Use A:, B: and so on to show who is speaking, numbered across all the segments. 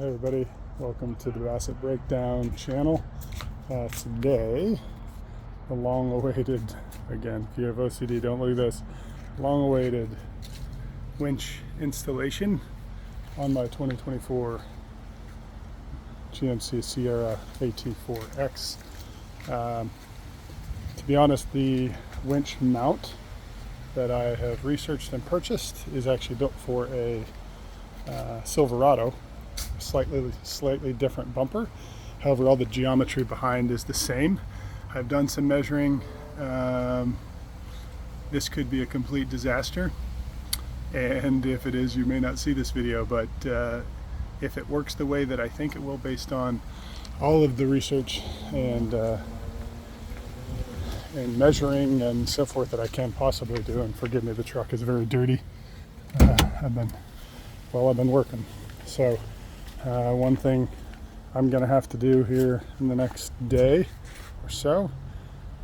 A: Hey everybody, welcome to the Bassett Breakdown channel. Today, the long-awaited, again, if you have OCD, don't look at this, long-awaited winch installation on my 2024 GMC Sierra AT4X. To be honest, the winch mount that I have researched and purchased is actually built for a Silverado, slightly different bumper. However, all the geometry behind is the same. I've done some measuring. This could be a complete disaster, and if it is, you may not see this video, but if it works the way that I think it will, based on all of the research and measuring and so forth that I can possibly do, and forgive me, the truck is very dirty. I've been working. So one thing I'm gonna have to do here in the next day or so,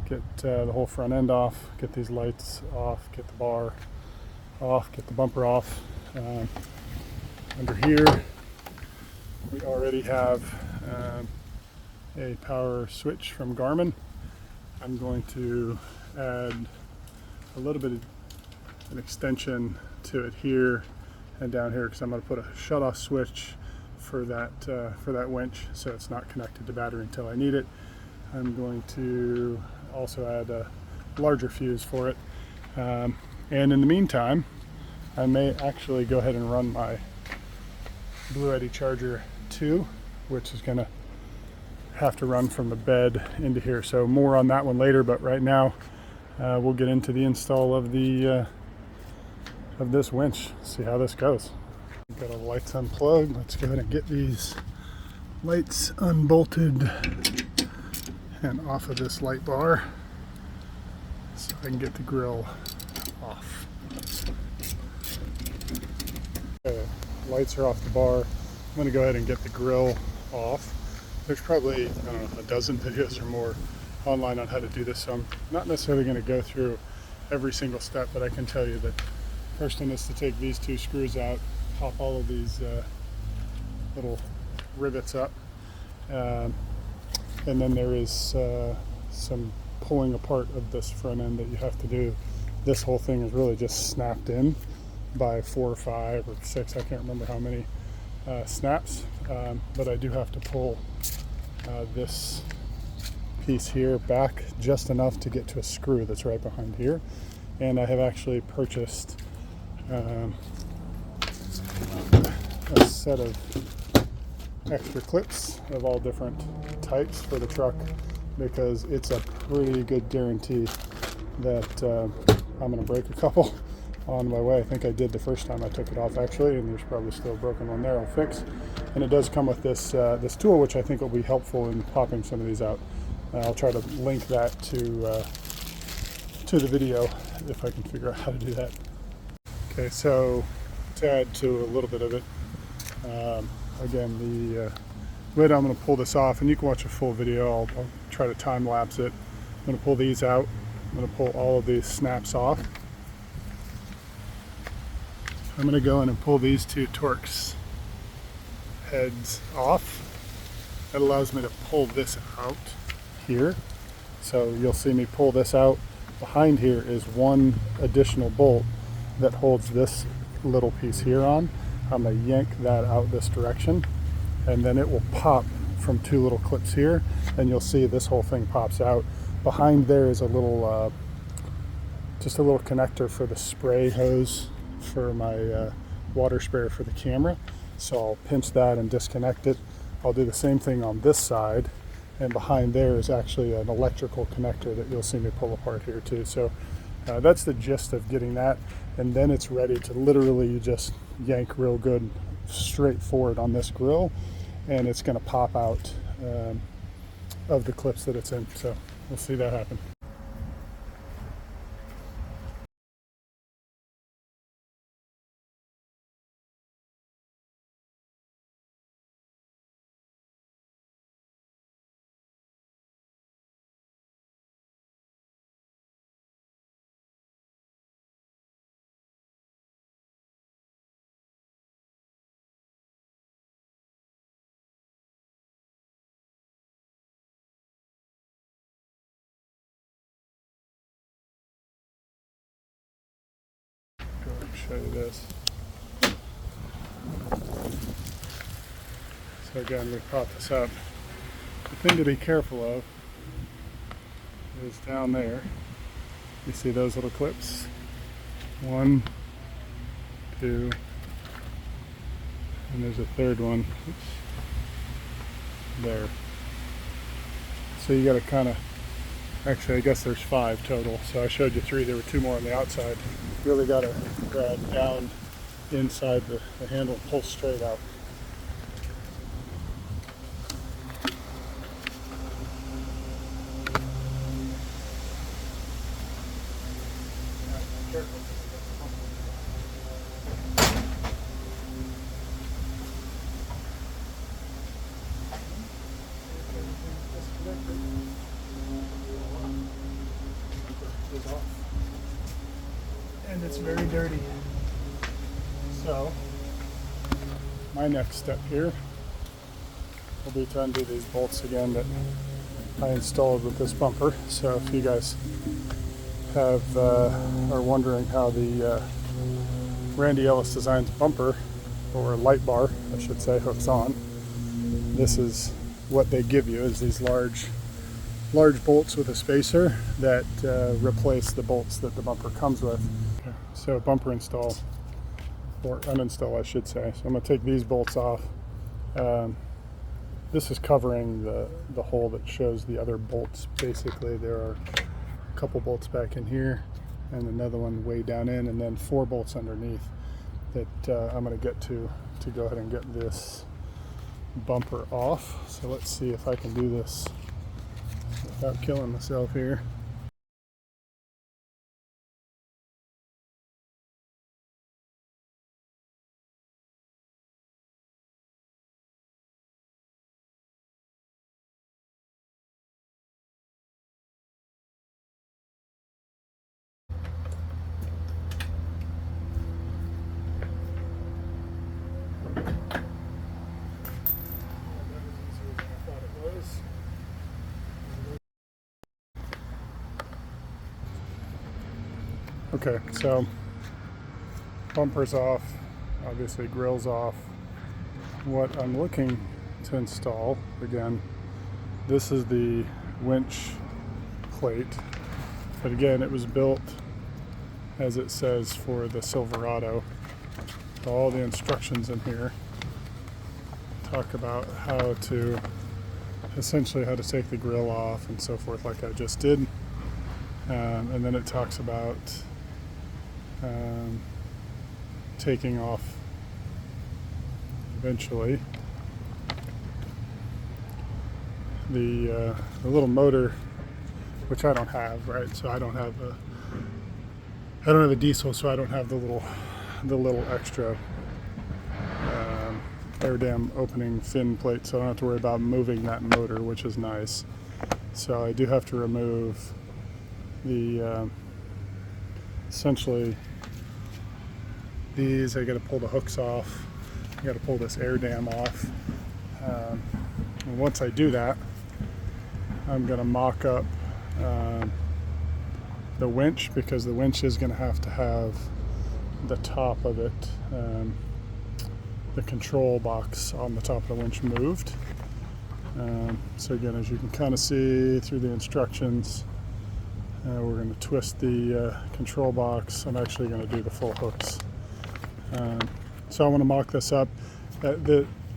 A: get the whole front end off, get these lights off, get the bar off, get the bumper off. Under here we already have a power switch from Garmin. I'm going to add a little bit of an extension to it here and down here, because I'm going to put a shut-off switch for that winch, so it's not connected to battery until I need it. I'm going to also add a larger fuse for it, and in the meantime, I may actually go ahead and run my Blue Eddy Charger 2, which is going to have to run from the bed into here. So more on that one later, but right now we'll get into the install of the of this winch, see how this goes. Got all the lights unplugged. Let's go ahead and get these lights unbolted and off of this light bar so I can get the grill off. Okay, lights are off the bar. I'm going to go ahead and get the grill off. There's probably, I don't know, a dozen videos or more online on how to do this, so I'm not necessarily going to go through every single step, but I can tell you that first one is to take these two screws out, pop all of these little rivets up, and then there is some pulling apart of this front end that you have to do. This whole thing is really just snapped in by 4 or 5 or 6, I can't remember how many snaps, but I do have to pull this piece here back just enough to get to a screw that's right behind here. And I have actually purchased a set of extra clips of all different types for the truck, because it's a pretty good guarantee that I'm going to break a couple on my way. I think I did the first time I took it off, actually, and there's probably still a broken one there I'll fix. And it does come with this this tool, which I think will be helpful in popping some of these out. I'll try to link that to the video if I can figure out how to do that. Okay, so to add to a little bit of it, again, the lid, I'm going to pull this off, and you can watch a full video. I'll try to time lapse it. I'm going to pull these out. I'm going to pull all of these snaps off. I'm going to go in and pull these two Torx heads off. That allows me to pull this out here. So you'll see me pull this out. Behind here is one additional bolt that holds this little piece here on. I'm going to yank that out this direction, and then it will pop from 2 little clips here, and you'll see this whole thing pops out. Behind there is a little just a little connector for the spray hose for my water sprayer for the camera. So I'll pinch that and disconnect it. I'll do the same thing on this side, and behind there is actually an electrical connector that you'll see me pull apart here too. So that's the gist of getting that, and then it's ready to literally just yank real good straight forward on this grill, and it's going to pop out of the clips that it's in. So we'll see that happen. go ahead and show you this. So again, we prop this up. The thing to be careful of is down there. You see those little clips? 1, 2, and there's a third one. Oops. There. So you got to kind of, actually I guess there's 5 total. So I showed you 3, there were 2 more on the outside. You really got to grab down inside the handle and pull straight out. And it's very dirty. So my next step here will be to undo these bolts again that I installed with this bumper. So if you guys have are wondering how the Randy Ellis Designs bumper, or light bar I should say, hooks on, this is what they give you, is these large bolts with a spacer that replace the bolts that the bumper comes with. Okay. So bumper install, or uninstall I should say. So I'm going to take these bolts off. This is covering the hole that shows the other bolts. Basically there are a couple bolts back in here and another one way down in, and then 4 bolts underneath that I'm going to get to go ahead and get this bumper off. So let's see if I can do this without killing myself here. Okay, so bumper's off, obviously grill's off. What I'm looking to install, again, this is the winch plate, but again it was built as it says for the Silverado. All the instructions in here talk about how to, essentially how to take the grill off and so forth, like I just did. And then it talks about taking off eventually the little motor, which I don't have, right? So I don't have a diesel, so I don't have the little extra air dam opening fin plate, so I don't have to worry about moving that motor, which is nice. So I do have to remove the essentially these. I got to pull the hooks off. I got to pull this air dam off. And once I do that, I'm going to mock up the winch, because the winch is going to have the top of it, the control box on the top of the winch moved. So again, as you can kind of see through the instructions, we're going to twist the control box. I'm actually going to do the full hooks. So I want to mock this up.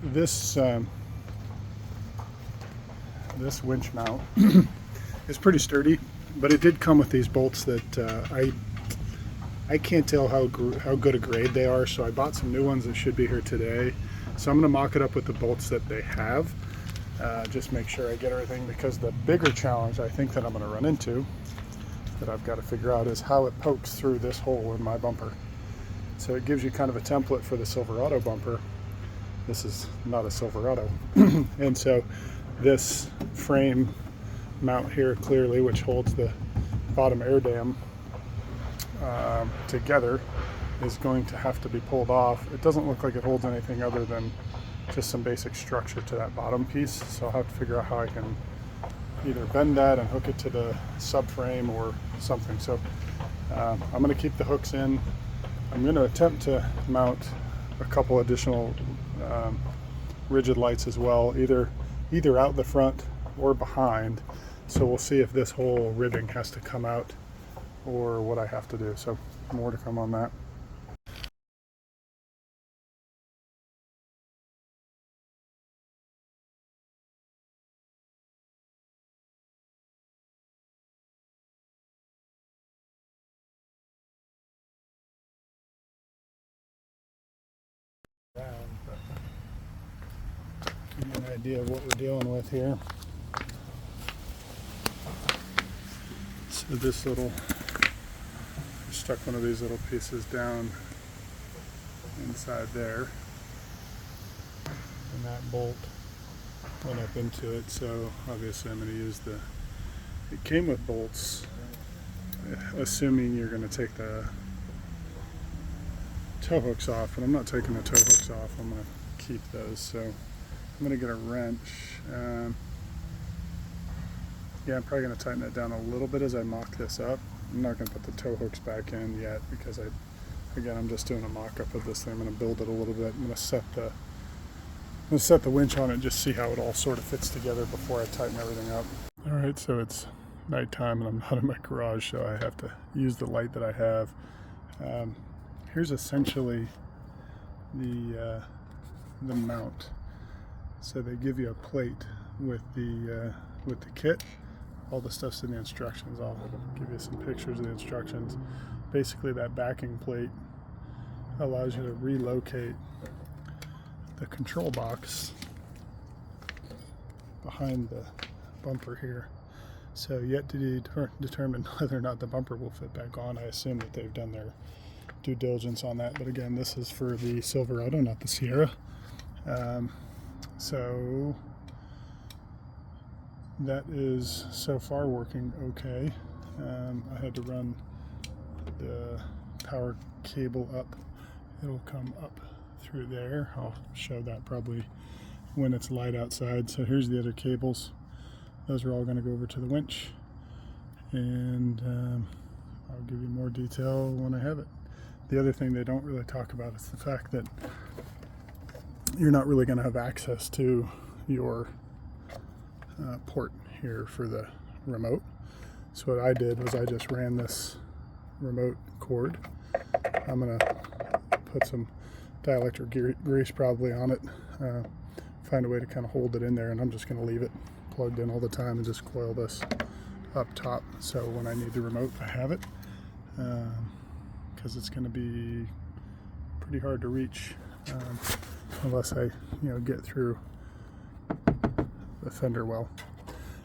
A: This winch mount is pretty sturdy, but it did come with these bolts that I can't tell how good a grade they are, so I bought some new ones that should be here today. So I'm going to mock it up with the bolts that they have, just make sure I get everything, because the bigger challenge I think that I'm going to run into, that I've got to figure out, is how it pokes through this hole in my bumper. So it gives you kind of a template for the Silverado bumper. This is not a Silverado. And so this frame mount here clearly, which holds the bottom air dam together, is going to have to be pulled off. It doesn't look like it holds anything other than just some basic structure to that bottom piece. So I'll have to figure out how I can either bend that and hook it to the subframe or something. So I'm going to keep the hooks in. I'm going to attempt to mount a couple additional rigid lights as well, either out the front or behind. So we'll see if this whole ribbing has to come out or what I have to do. So more to come on that. Give you an idea of what we're dealing with here. So this little, stuck one of these little pieces down inside there, and that bolt went up into it. So obviously I'm going to use it came with bolts, assuming you're going to take the tow hooks off, but I'm not taking the tow hooks off. I'm going to keep those. So I'm going to get a wrench. Yeah, I'm probably going to tighten that down a little bit as I mock this up. I'm not going to put the tow hooks back in yet because I'm just doing a mock-up of this thing. I'm going to build it a little bit. I'm going to set the winch on it and just see how it all sort of fits together before I tighten everything up. All right, so it's nighttime and I'm not in my garage, so I have to use the light that I have. Here's essentially the mount. So they give you a plate with the kit. All the stuff's in the instructions. I'll give you some pictures of the instructions. Basically, that backing plate allows you to relocate the control box behind the bumper here. So yet to determine whether or not the bumper will fit back on. I assume that they've done their due diligence on that. But again, this is for the Silverado, not the Sierra. So that is so far working okay. I had to run the power cable up. It'll come up through there. I'll show that probably when it's light outside. So here's the other cables. Those are all going to go over to the winch, and I'll give you more detail when I have it. The other thing they don't really talk about is the fact that you're not really going to have access to your port here for the remote. So what I did was I just ran this remote cord. I'm going to put some dielectric grease probably on it, find a way to kind of hold it in there, and I'm just going to leave it plugged in all the time and just coil this up top, so when I need the remote I have it, because it's going to be pretty hard to reach unless I get through the fender well.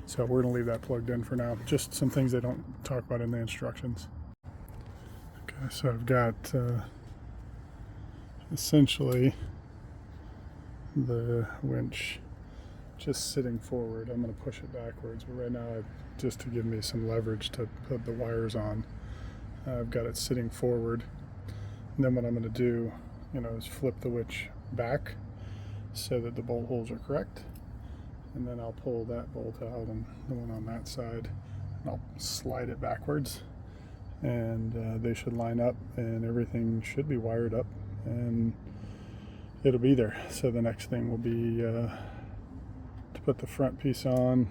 A: So we're going to leave that plugged in for now. Just some things they don't talk about in the instructions. Okay, so I've got essentially the winch just sitting forward. I'm going to push it backwards, but right now, just to give me some leverage to put the wires on, I've got it sitting forward. And then what I'm going to do, is flip the winch back so that the bolt holes are correct. And then I'll pull that bolt out and the one on that side, and I'll slide it backwards. And they should line up, and everything should be wired up, and it'll be there. So the next thing will be to put the front piece on,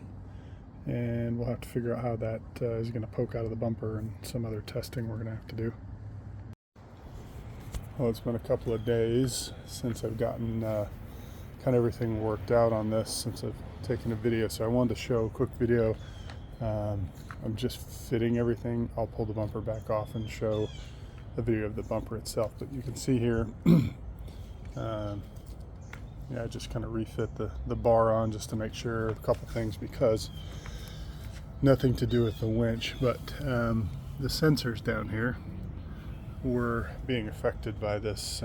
A: and we'll have to figure out how that is going to poke out of the bumper, and some other testing we're going to have to do. Well, it's been a couple of days since I've gotten kind of everything worked out on this, since I've taken a video, so I wanted to show a quick video. I'm just fitting everything. I'll pull the bumper back off and show a video of the bumper itself, but you can see here yeah, I just kind of refit the bar on just to make sure a couple things, because nothing to do with the winch, but the sensors down here were being affected by this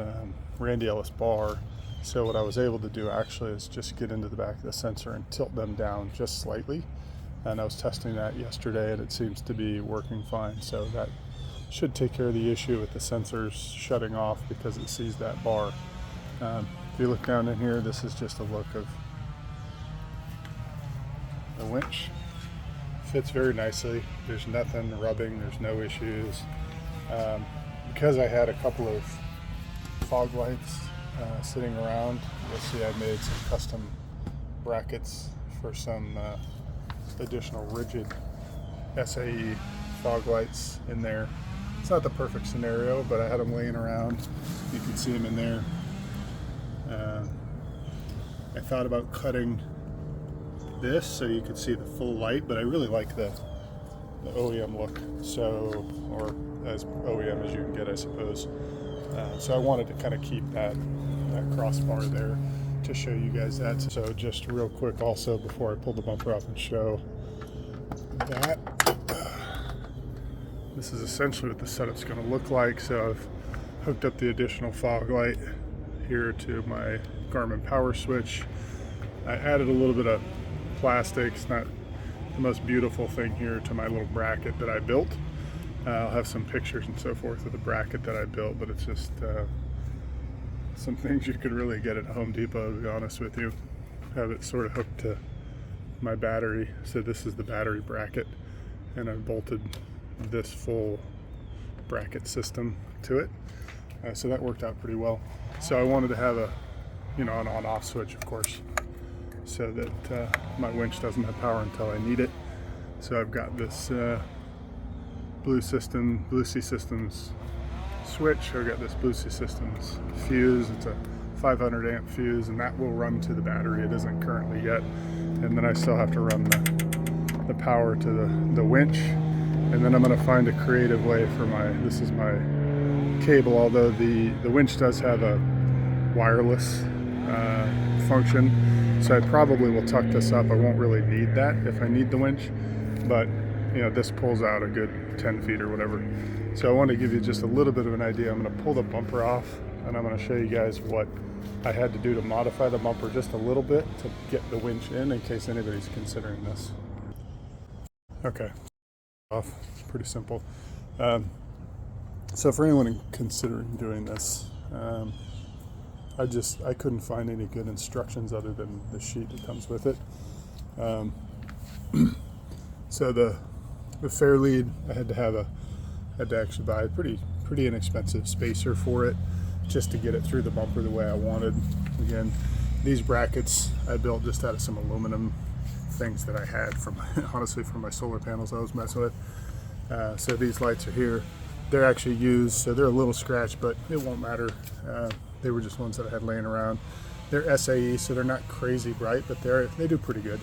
A: Randy Ellis bar. So what I was able to do actually is just get into the back of the sensor and tilt them down just slightly, and I was testing that yesterday and it seems to be working fine. So that should take care of the issue with the sensors shutting off because it sees that bar. If you look down in here, this is just a look of the winch. Fits very nicely. There's nothing rubbing, there's no issues. because I had a couple of fog lights sitting around, you'll see I made some custom brackets for some additional rigid SAE fog lights in there. It's not the perfect scenario, but I had them laying around. You can see them in there. I thought about cutting this so you could see the full light, but I really like the OEM look, so, or as OEM as you can get, I suppose. So I wanted to kind of keep that crossbar there to show you guys that. So just real quick also, before I pull the bumper off and show that, this is essentially what the setup's going to look like. So I've hooked up the additional fog light here to my Garmin power switch. I added a little bit of plastic. It's not the most beautiful thing here to my little bracket that I built. I'll have some pictures and so forth of the bracket that I built, but it's just some things you could really get at Home Depot, to be honest with you. Have it sort of hooked to my battery. So this is the battery bracket, and I bolted this full bracket system to it. So that worked out pretty well. So I wanted to have a, an on-off switch, of course, so that my winch doesn't have power until I need it. So I've got this Blue Sea Systems switch. I've got this Blue Sea Systems fuse. It's a 500 amp fuse, and that will run to the battery. It isn't currently yet. And then I still have to run the power to the winch. And then I'm going to find a creative way for this is my cable, although the winch does have a wireless function. So I probably will tuck this up. I won't really need that if I need the winch, but this pulls out a good 10 feet or whatever. So I want to give you just a little bit of an idea. I'm going to pull the bumper off, and I'm going to show you guys what I had to do to modify the bumper just a little bit to get the winch in case anybody's considering this. Okay, off. Pretty simple. So for anyone considering doing this, I couldn't find any good instructions other than the sheet that comes with it. So the fair lead, I had to actually buy a pretty inexpensive spacer for it, just to get it through the bumper the way I wanted. Again, these brackets I built just out of some aluminum things that I had from honestly from my solar panels I was messing with. So these lights are here. They're actually used, so they're a little scratched, but it won't matter. They were just ones that I had laying around. They're SAE, so they're not crazy bright, but they do pretty good.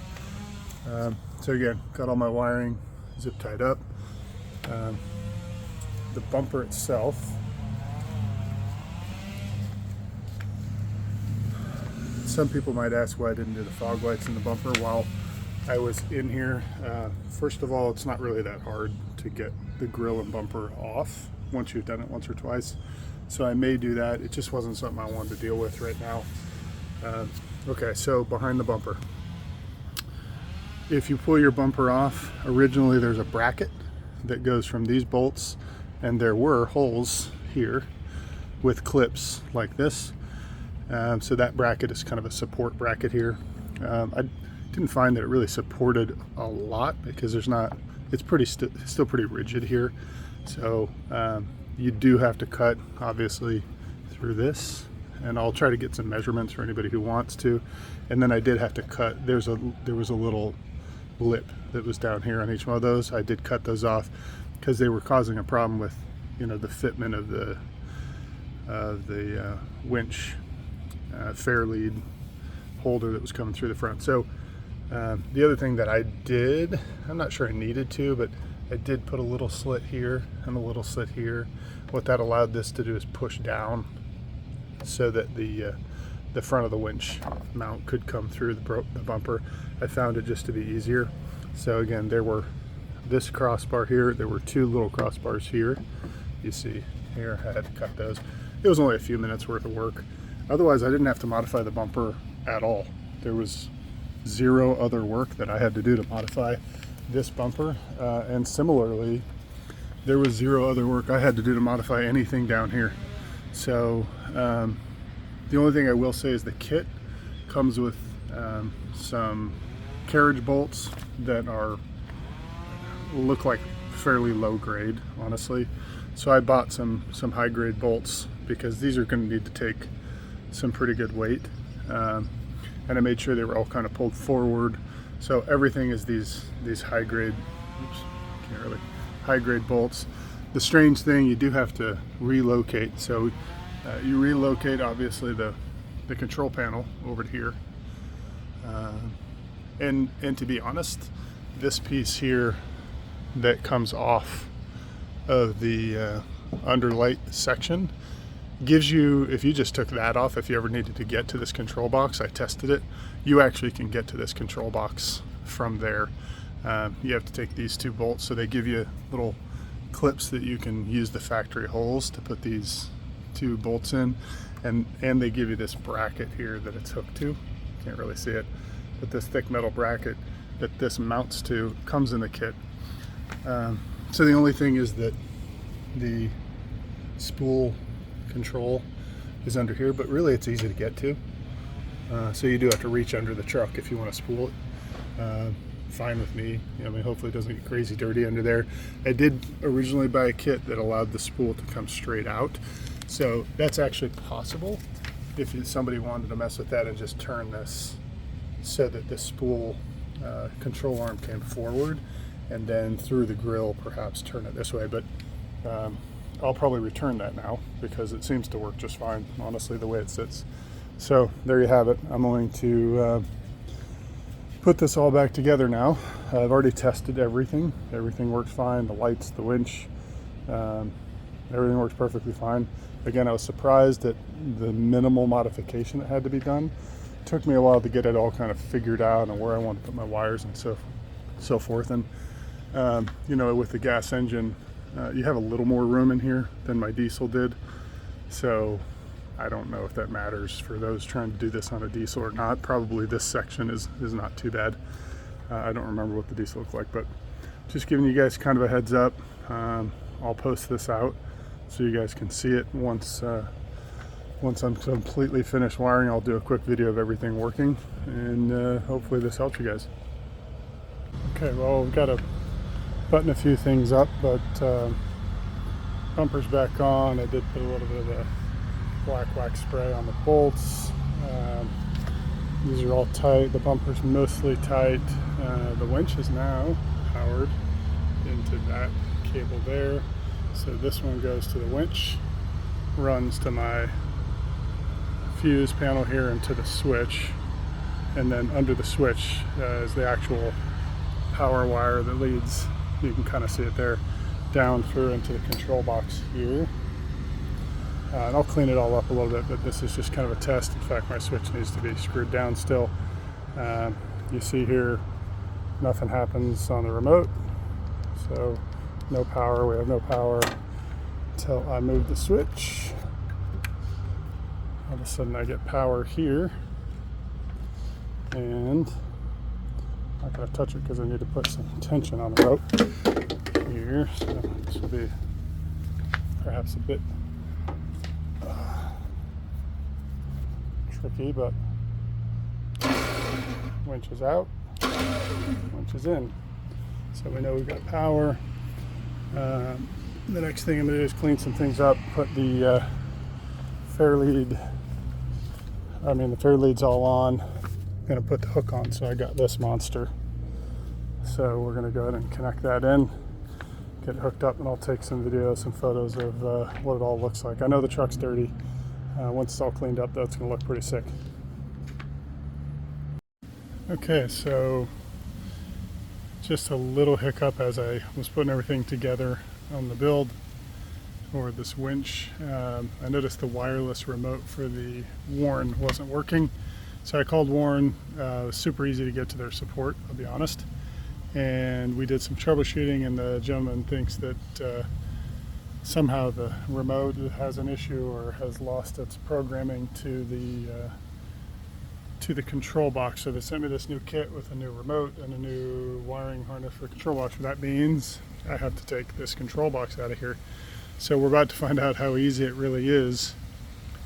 A: So again, got all my wiring zip tied up. The bumper itself, some people might ask why I didn't do the fog lights in the bumper while I was in here. First of all, it's not really that hard to get the grill and bumper off once you've done it once or twice. So I may do that. It just wasn't something I wanted to deal with right now. Okay, so behind the bumper. If you pull your bumper off, originally there's a bracket that goes from these bolts, and there were holes here with clips like this. So that bracket is kind of a support bracket here. I didn't find that it really supported a lot because it's still pretty rigid here. So you do have to cut obviously through this, and I'll try to get some measurements for anybody who wants to. And then I did have to cut, there was a little lip that was down here on each one of those. I did cut those off because they were causing a problem with the fitment of the winch fair lead holder that was coming through the front. So the other thing that I did, I'm not sure I needed to, but I did put a little slit here and a little slit here. What that allowed this to do is push down so that the front of the winch mount could come through the bumper. I found it just to be easier. So again, there were this crossbar here, there were two little crossbars here. You see here, I had to cut those. It was only a few minutes worth of work. Otherwise, I didn't have to modify the bumper at all. There was zero other work that I had to do to modify this bumper. And similarly, there was zero other work I had to do to modify anything down here. So the only thing I will say is the kit comes with some carriage bolts that look like fairly low grade, honestly. So I bought some high grade bolts because these are going to need to take some pretty good weight. And I made sure they were all kind of pulled forward. So everything is these high grade, high grade bolts. The strange thing, you do have to relocate. So you relocate obviously the control panel over to here. And to be honest, this piece here that comes off of the underlight section gives you, if you just took that off, if you ever needed to get to this control box, I tested it, you actually can get to this control box from there. You have to take these two bolts, so they give you little clips that you can use the factory holes to put these two bolts in, and they give you this bracket here that it's hooked to. Can't really see it, but this thick metal bracket that this mounts to comes in the kit. So the only thing is that the spool control is under here, but really it's easy to get to. So you do have to reach under the truck if you want to spool it. Fine with me. I mean, hopefully it doesn't get crazy dirty under there. I did originally buy a kit that allowed the spool to come straight out. So that's actually possible if somebody wanted to mess with that and just turn this so that the spool control arm came forward, and then through the grill perhaps turn it this way. But I'll probably return that now because it seems to work just fine, honestly, the way it sits. So there you have it. I'm going to put this all back together now. I've already tested everything. Everything works fine. The lights, the winch, everything works perfectly fine. Again, I was surprised at the minimal modification that had to be done. It took me a while to get it all kind of figured out and where I want to put my wires and so forth. And you know, with the gas engine, you have a little more room in here than my diesel did. So I don't know if that matters for those trying to do this on a diesel or not. Probably this section is not too bad. I don't remember what the diesel looked like, but just giving you guys kind of a heads up. I'll post this out so you guys can see it once I'm completely finished wiring. I'll do a quick video of everything working, and hopefully this helps you guys. Okay, well, we've got to button a few things up, but bumper's back on. I did put a little bit of a black wax spray on the bolts. These are all tight. The bumper's mostly tight. The winch is now powered into that cable there. So this one goes to the winch, runs to my fuse panel here and to the switch, and then under the switch is the actual power wire that leads, you can kind of see it there, down through into the control box here. And I'll clean it all up a little bit, but this is just kind of a test. In fact, my switch needs to be screwed down still. You see here, nothing happens on the remote, so no power. We have no power until I move the switch. All of a sudden I get power here, and I'm not going to touch it because I need to put some tension on the rope here. So this will be perhaps a bit tricky, but winch is out, winch is in. So we know we've got power. The next thing I'm going to do is clean some things up, put the fair lead's all on. I'm going to put the hook on, so I got this monster. So we're going to go ahead and connect that in, get it hooked up, and I'll take some videos, some photos of what it all looks like. I know the truck's dirty. Once it's all cleaned up, though, it's going to look pretty sick. Okay, so just a little hiccup as I was putting everything together on the build for this winch. I noticed the wireless remote for the Warn wasn't working, so I called Warn. It was super easy to get to their support, I'll be honest, and we did some troubleshooting, and the gentleman thinks that somehow the remote has an issue or has lost its programming to the control box. So they sent me this new kit with a new remote and a new wiring harness for the control box. That means I have to take this control box out of here. So we're about to find out how easy it really is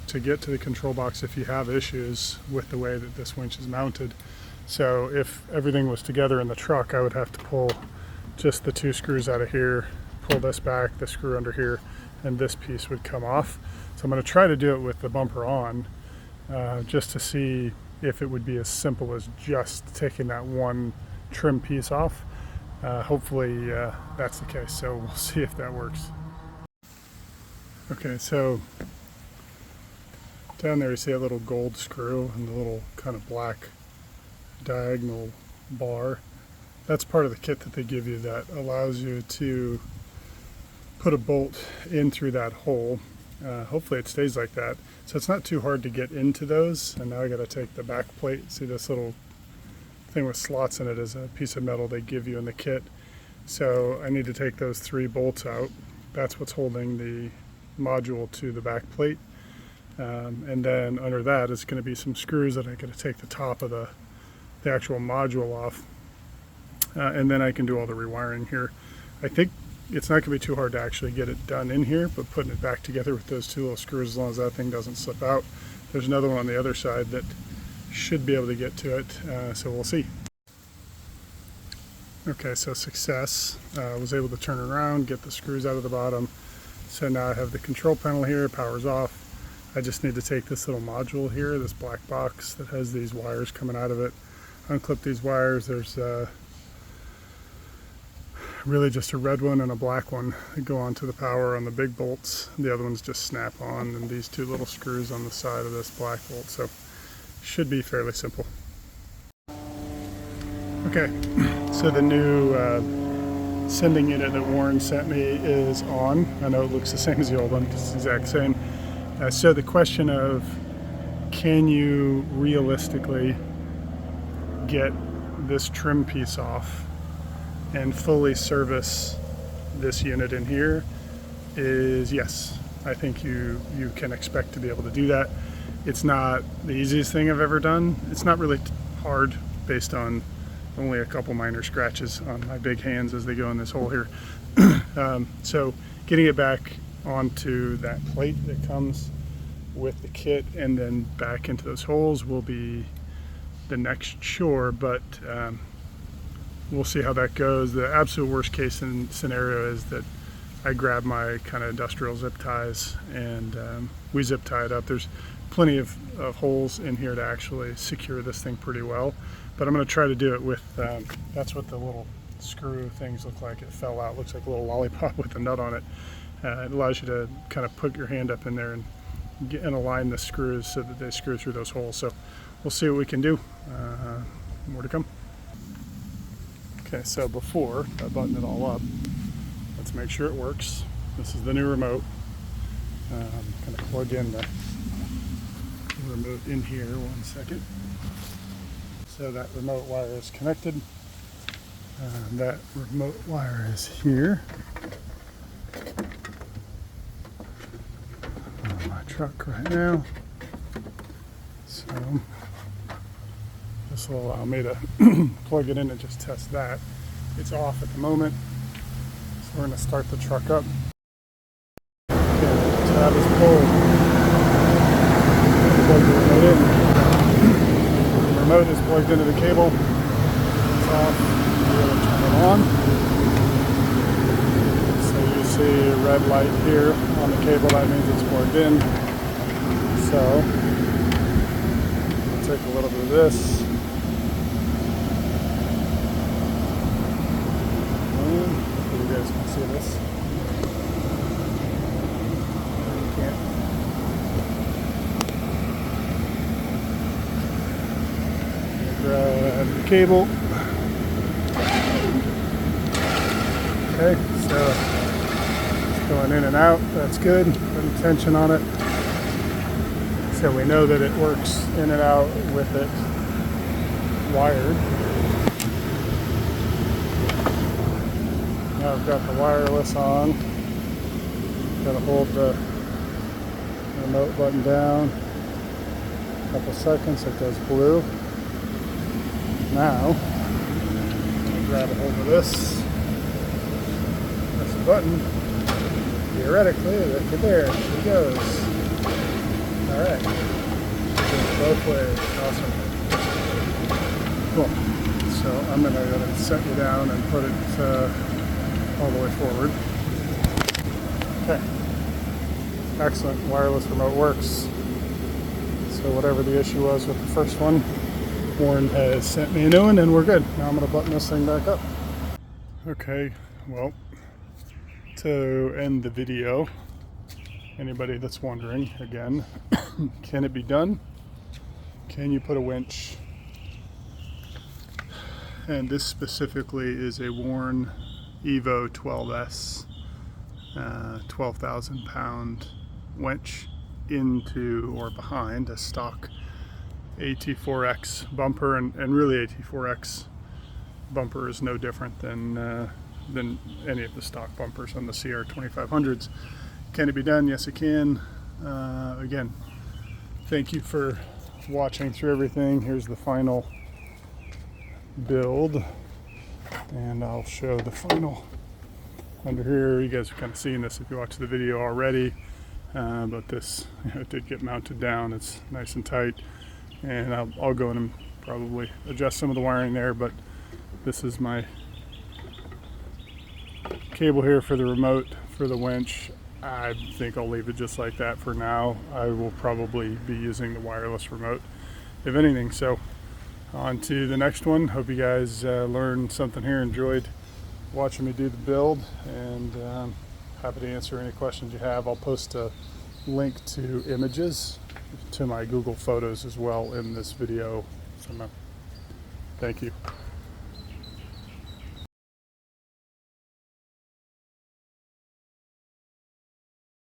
A: to get to the control box if you have issues with the way that this winch is mounted. So if everything was together in the truck, I would have to pull just the two screws out of here, pull this back, the screw under here, and this piece would come off. So I'm going to try to do it with the bumper on, just to see if it would be as simple as just taking that one trim piece off. Hopefully that's the case, so we'll see if that works. Okay, so down there you see a little gold screw and the little kind of black diagonal bar. That's part of the kit that they give you that allows you to put a bolt in through that hole. Hopefully it stays like that. So it's not too hard to get into those. And now I got to take the back plate. See this little thing with slots in it is a piece of metal they give you in the kit. So I need to take those 3 bolts out. That's what's holding the module to the back plate. And then under that is going to be some screws that I got to take the top of the actual module off. And then I can do all the rewiring here. I think it's not going to be too hard to actually get it done in here, but putting it back together with those 2 little screws, as long as that thing doesn't slip out. There's another one on the other side that should be able to get to it, so we'll see. Okay, so success. Was able to turn it around, get the screws out of the bottom. So now I have the control panel here, power's off. I just need to take this little module here, this black box that has these wires coming out of it, unclip these wires. There's really just a red one and a black one that go onto the power on the big bolts. The other ones just snap on, and these 2 little screws on the side of this black bolt. So should be fairly simple. Okay, so the new sending unit that Warren sent me is on. I know it looks the same as the old one, it's the exact same. So the question of, can you realistically get this trim piece off and fully service this unit in here, is yes. I think you can expect to be able to do that. It's not the easiest thing I've ever done. It's not really hard based on only a couple minor scratches on my big hands as they go in this hole here. So getting it back onto that plate that comes with the kit and then back into those holes will be the next chore, but we'll see how that goes. The absolute worst case scenario is that I grab my kind of industrial zip ties and we zip tie it up. There's plenty of holes in here to actually secure this thing pretty well, but I'm going to try to do it with, that's what the little screw things look like. It fell out, looks like a little lollipop with a nut on it. It allows you to kind of put your hand up in there and align the screws so that they screw through those holes. So we'll see what we can do. More to come. Okay, so before I button it all up, let's make sure it works. This is the new remote. I'm going to plug in the remote in here. 1 second. So that remote wire is connected. That remote wire is here. On my truck right now. So this will allow me to plug it in and just test that. It's off at the moment. So we're going to start the truck up. Okay, the tab is pulled. Plug the remote in. The remote is plugged into the cable. It's off. We're going to turn it on. So you see a red light here on the cable. That means it's plugged in. So we'll take a little bit of this. Hopefully you guys can see this. You can't. Grab the cable. Okay, so it's going in and out. That's good. Putting tension on it. So we know that it works in and out with it wired. Now I've got the wireless on. Got to hold the remote button down. A couple seconds, it goes blue. Now, I'll grab a hold of this. Press the button. Theoretically, look at there. It goes. Alright. Both ways. Awesome. Cool. So I'm going to set you down and put it all the way forward. Okay. excellent. Wireless remote works. So whatever the issue was with the first one, Warren has sent me a new one and we're good. Now I'm going to button this thing back up. Okay, well, to end the video, anybody that's wondering, again, can it be done? Can you put a winch? And this specifically is a Warren Evo 12S, 12,000 pound winch into or behind a stock AT4X bumper, and really AT4X bumper is no different than any of the stock bumpers on the Sierra 2500s. Can it be done? Yes, it can. Again, thank you for watching through everything. Here's the final build, and I'll show the final under here. You guys are kind of seeing this if you watched the video already, but this, it did get mounted down. It's nice and tight, and I'll go in and probably adjust some of the wiring there, but this is my cable here for the remote for the winch. I think I'll leave it just like that for now. I will probably be using the wireless remote if anything. So on to the next one. Hope you guys learned something here, enjoyed watching me do the build, and happy to answer any questions you have. I'll post a link to images to my Google Photos as well in this video. So thank you.